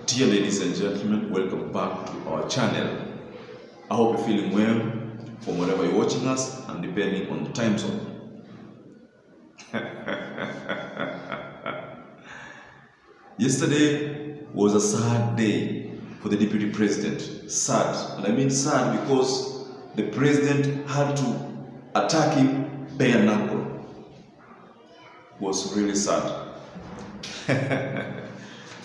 Dear ladies and gentlemen, welcome back to our channel. I hope you're feeling well from wherever you're watching us and depending on the time zone. Yesterday was a sad day for the Deputy President. Sad, and I mean sad because the President had to attack him bare knuckle. It was really sad.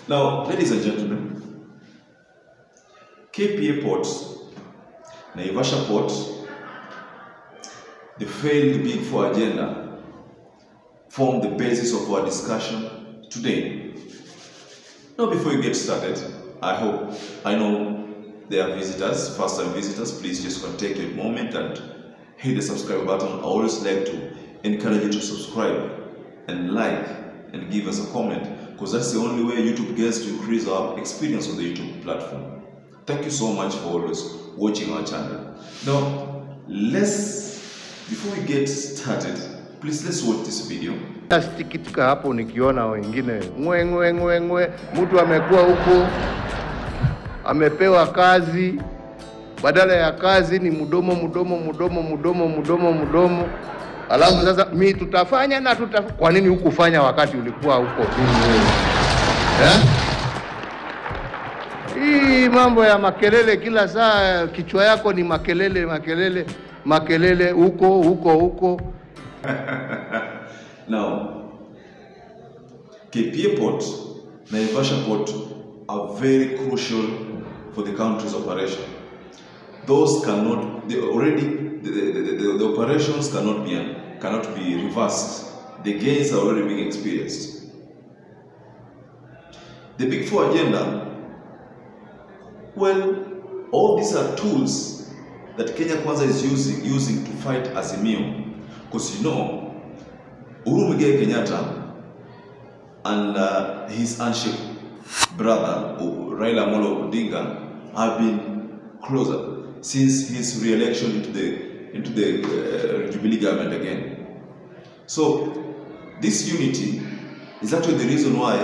Now, ladies and gentlemen, KPA Port, Naivasha Port, the failed Beef-2022 agenda form the basis of our discussion today. Now, before you get started, I know there are visitors, first-time visitors. Please just take a moment and hit the subscribe button. I always like to encourage you to subscribe and like and give us a comment, because that's the only way YouTube gets to increase our experience on the YouTube platform. Thank you so much for always watching our channel. Now, before we get started, please let's watch this video. Sikitika hapo nikiona wengine ngwe mtu amekuwa huko amepewa kazi, badala ya kazi ni mdomo. Alafu sasa mimi tutafanya na kwa nini hukufanya wakati ulikuwa huko? Hii mambo ya makelele kila saa, kichwa yako ni makelele huko. Now, KPA Port, Naivasha Port are very crucial for the country's operation. Those cannot, the operations cannot be reversed. The gains are already being experienced. The Beef-2022 agenda, well, all these are tools that Kenya Kwanza is using to fight Azimio. Because you know, UHURU Kenyatta and his handshake brother, Raila Amolo Odinga, have been closer since his re-election into the Jubilee government again. So this unity is actually the reason why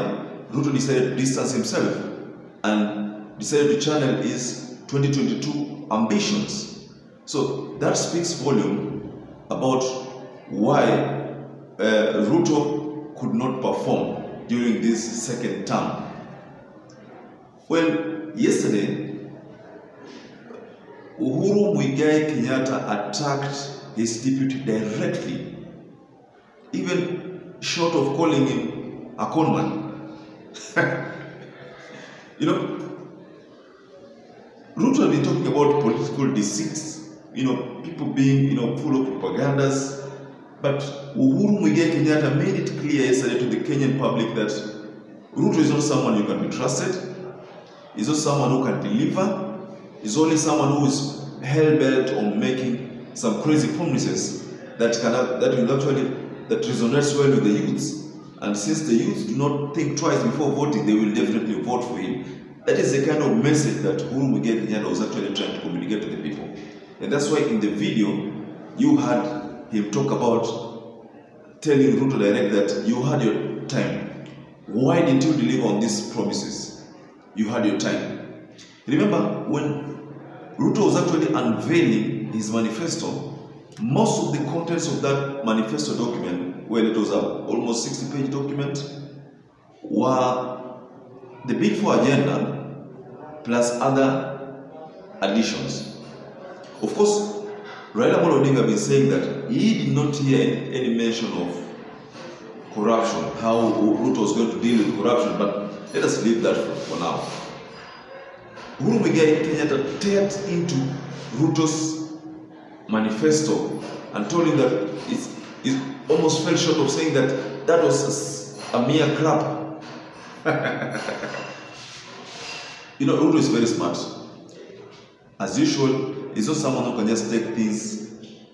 Ruto decided to distance himself and decided to channel his 2022 ambitions. So that speaks volume about why Ruto could not perform during this second term. Well, yesterday, UHURU Kenyatta attacked his deputy directly, even short of calling him a conman. You know, Ruto has been talking about political deceits, people being, full of propagandas, but UHURU Kenyatta made it clear yesterday to the Kenyan public that Ruto is not someone you can be trusted, he's not someone who can deliver. Is only someone who is hell-bent on making some crazy promises that resonates well with the youths. And since the youths do not think twice before voting, they will definitely vote for him. That is the kind of message that UHURU Kenyatta was actually trying to communicate to the people. And that's why in the video, you had him talk about telling Ruto direct that you had your time. Why didn't you deliver on these promises? You had your time. Remember, when Ruto was actually unveiling his manifesto, most of the contents of that manifesto document, well, it was an almost 60-page document, were the Beef-2022 agenda plus other additions. Of course, Raila Amolo Odinga has been saying that he did not hear any mention of corruption, how Ruto was going to deal with corruption, but let us leave that for now. UHURU Kenyatta teared into Ruto's manifesto and told him that it almost fell short of saying that that was a mere crap. Ruto is very smart. As usual, he's not someone who can just take things,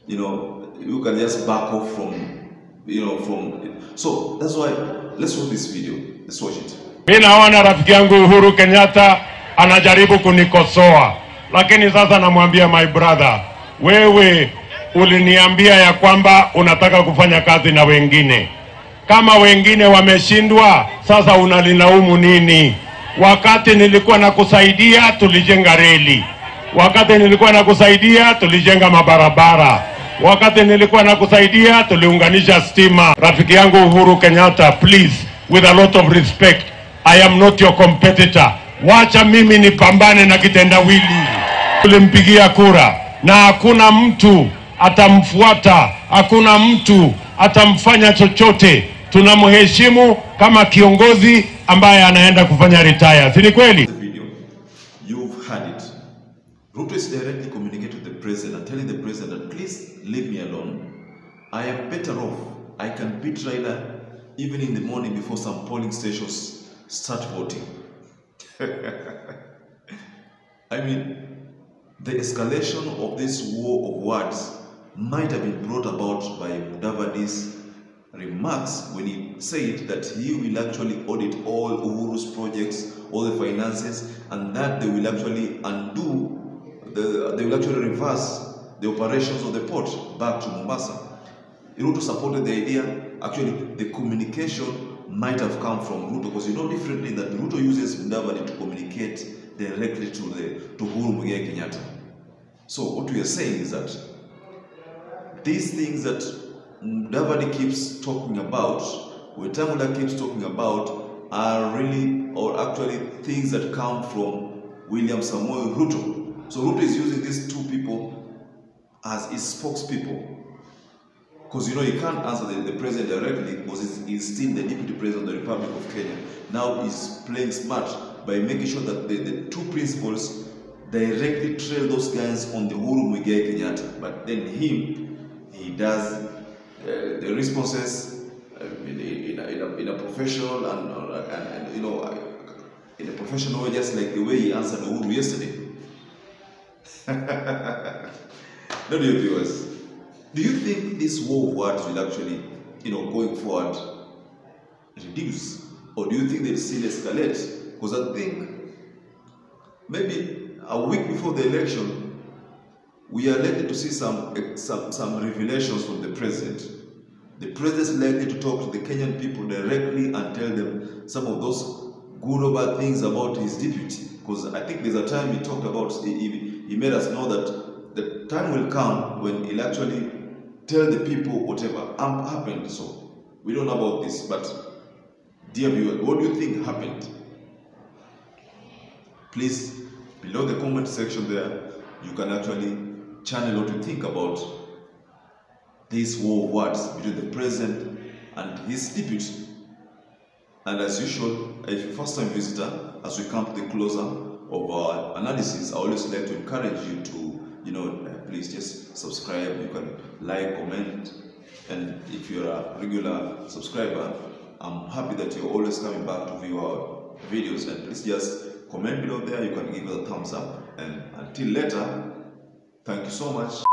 you can just back off from. So that's why, let's watch this video. Let's watch it. Mimi naona rafiki yangu UHURU Kenyatta anajaribu kunikosoa, lakini sasa namwambia my brother, wewe uliniambia ya kwamba unataka kufanya kazi na wengine. Kama wengine wameshindwa, sasa unalilaumu nini? Wakati nilikuwa nakusaidia tulijenga reli. Wakati nilikuwa nakusaidia tulijenga mabarabara. Wakati nilikuwa nakusaidia tuliunganisha stima. Rafiki yangu Uhuru Kenyatta, please, with a lot of respect, I am not your competitor. Wacha mimi nipambane na kitendawili. Tulimpigia kura na hakuna mtu atamfuata, hakuna mtu atamfanya chochote. Tunamheshimu kama kiongozi ambaye anaenda kufanya retire. Si ni kweli? The video, you've heard it. Ruto is directly communicating to the president, telling the president that please leave me alone. I am better off. I can beat Raila even in the morning before some polling stations start voting. I mean, the escalation of this war of words might have been brought about by Mudavadi's remarks when he said that he will actually audit all UHURU's projects, all the finances, and that they will actually they will actually reverse the operations of the port back to Mombasa. Ruto supported the idea. Actually, the communication might have come from Ruto, because you know differently that Ruto uses Mudavadi to communicate directly to Uhuru Muigai Kenyatta. So what we are saying is that these things that Mudavadi keeps talking about, Wetangula keeps talking about, are really or actually things that come from William Samoei Ruto. So Ruto is using these two people as his spokespeople. Because you know he can't answer the president directly, because he's still the deputy president of the Republic of Kenya. Now he's playing smart by making sure that the two principals directly trail those guys on the Uhuru Muigai Kenyatta. But then he does the responses in a professional and you know in a professional way, just like the way he answered Uhuru yesterday. Now, dear viewers, do you think this war of words will actually, you know, going forward, reduce, or do you think they'll still escalate? Because I think maybe a week before the election, we are likely to see some revelations from the president. The president is likely to talk to the Kenyan people directly and tell them some of those good or bad things about his deputy. Because I think there's a time he talked about, he made us know that the time will come when he'll actually tell the people whatever happened. So we don't know about this, but dear viewer, what do you think happened? Please, below the comment section there, you can actually channel what you think about this war of words between the president and his deputy. And as usual, if you're a first-time visitor, as we come to the closer of our analysis, I always like to encourage you to, you know, please just subscribe. You can like, comment, and if you're a regular subscriber, I'm happy that you're always coming back to view our videos. And please just comment below there. You can give us a thumbs up. And until later, thank you so much.